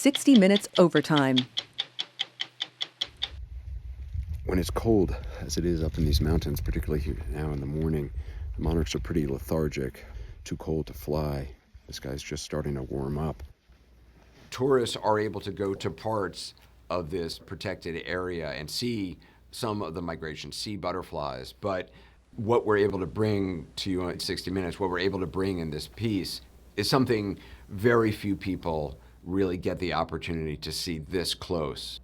60 Minutes Overtime. When it's cold, as it is up in these mountains, particularly here now in the morning, the monarchs are pretty lethargic, too cold to fly. The sky's just starting to warm up. Tourists are able to go to parts of this protected area and see some of the migration, see butterflies. But what we're able to bring to you in 60 Minutes, what we're able to bring in this piece is something very few people really get the opportunity to see this close.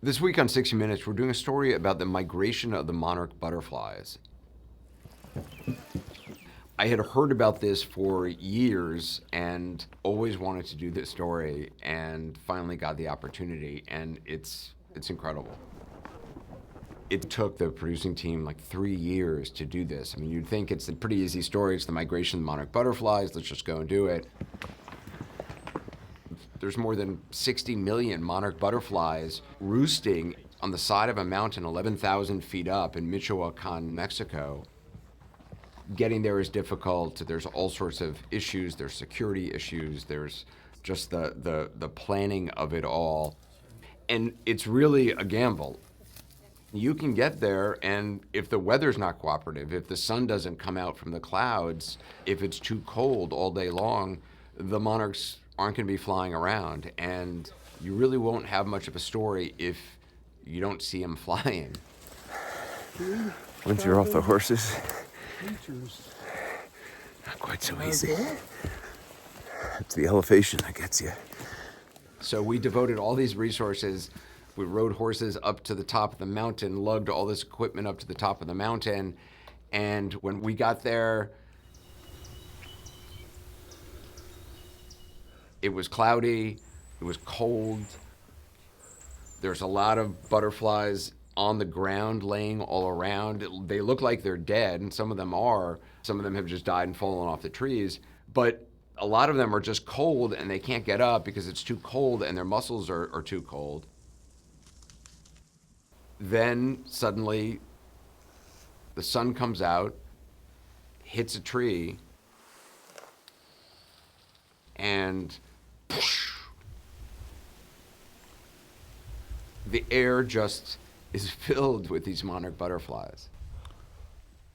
This week on 60 Minutes, we're doing a story about the migration of the monarch butterflies. I had heard about this for years and always wanted to do this story, and finally got the opportunity, and it's incredible. It took the producing team like 3 years to do this. I mean, you'd think it's a pretty easy story. It's the migration of the monarch butterflies. Let's just go and do it. There's more than 60 million monarch butterflies roosting on the side of a mountain 11,000 feet up in Michoacan, Mexico. Getting there is difficult. There's all sorts of issues. There's security issues. There's just the planning of it all. And it's really a gamble. You can get there, and if the weather's not cooperative, if the sun doesn't come out from the clouds, if it's too cold all day long, the monarchs aren't going to be flying around, and you really won't have much of a story if you don't see them flying. Once you're off the horses, not quite so easy. It's the elevation that gets you. So we devoted all these resources. We rode horses up to the top of the mountain, lugged all this equipment up to the top of the mountain, and when we got there, it was cloudy, it was cold. There's a lot of butterflies on the ground laying all around. They look like they're dead, and some of them are. Some of them have just died and fallen off the trees. But a lot of them are just cold, and they can't get up because it's too cold and their muscles are too cold. Then suddenly the sun comes out, hits a tree, and the air just is filled with these monarch butterflies.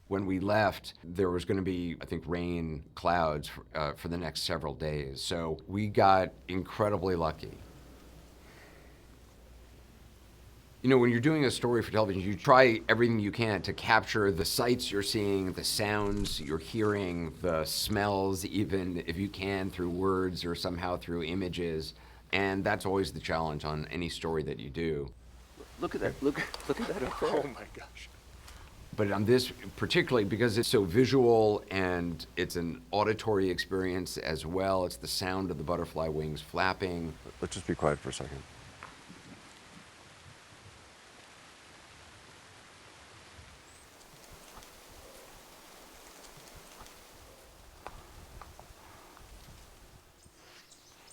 When we left, there was going to be, I think, rain clouds for the next several days. So we got incredibly lucky. You know, when you're doing a story for television, you try everything you can to capture the sights you're seeing, the sounds you're hearing, the smells, even if you can, through words or somehow through images. And that's always the challenge on any story that you do. Look at that. Look at that up there. Oh my gosh. But on this, particularly because it's so visual and it's an auditory experience as well, it's the sound of the butterfly wings flapping. Let's just be quiet for a second.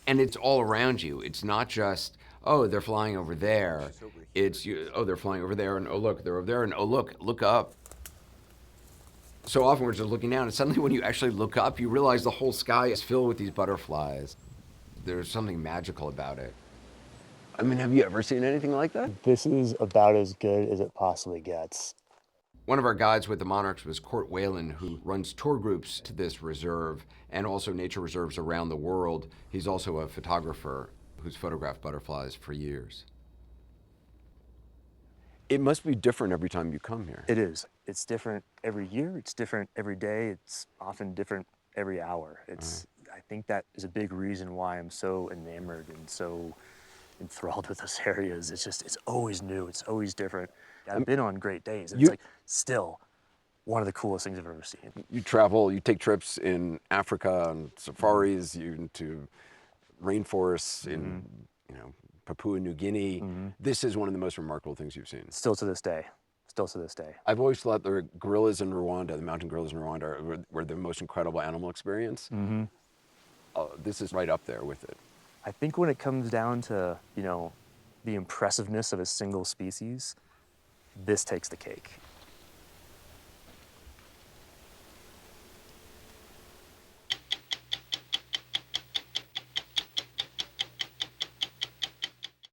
And it's all around you. It's not just, oh, they're flying over there. It's, oh, they're flying over there, and oh, look, they're over there, and oh, look up. So often we're just looking down, and suddenly when you actually look up, you realize the whole sky is filled with these butterflies. There's something magical about it. I mean, have you ever seen anything like that? This is about as good as it possibly gets. One of our guides with the monarchs was Court Whalen, who runs tour groups to this reserve and also nature reserves around the world. He's also a photographer who's photographed butterflies for years. It must be different every time you come here. It is. It's different every year. It's different every day. It's often different every hour. I think that is a big reason why I'm so enamored and so enthralled with this area. It's always new. It's always different. I've been on great days, and it's like still one of the coolest things I've ever seen. You travel, you take trips in Africa on safaris, you to rainforests in, Papua New Guinea. This is one of the most remarkable things you've seen. Still to this day. I've always thought the gorillas in Rwanda, the mountain gorillas in Rwanda, were the most incredible animal experience. This is right up there with it. I think when it comes down to, the impressiveness of a single species, this takes the cake.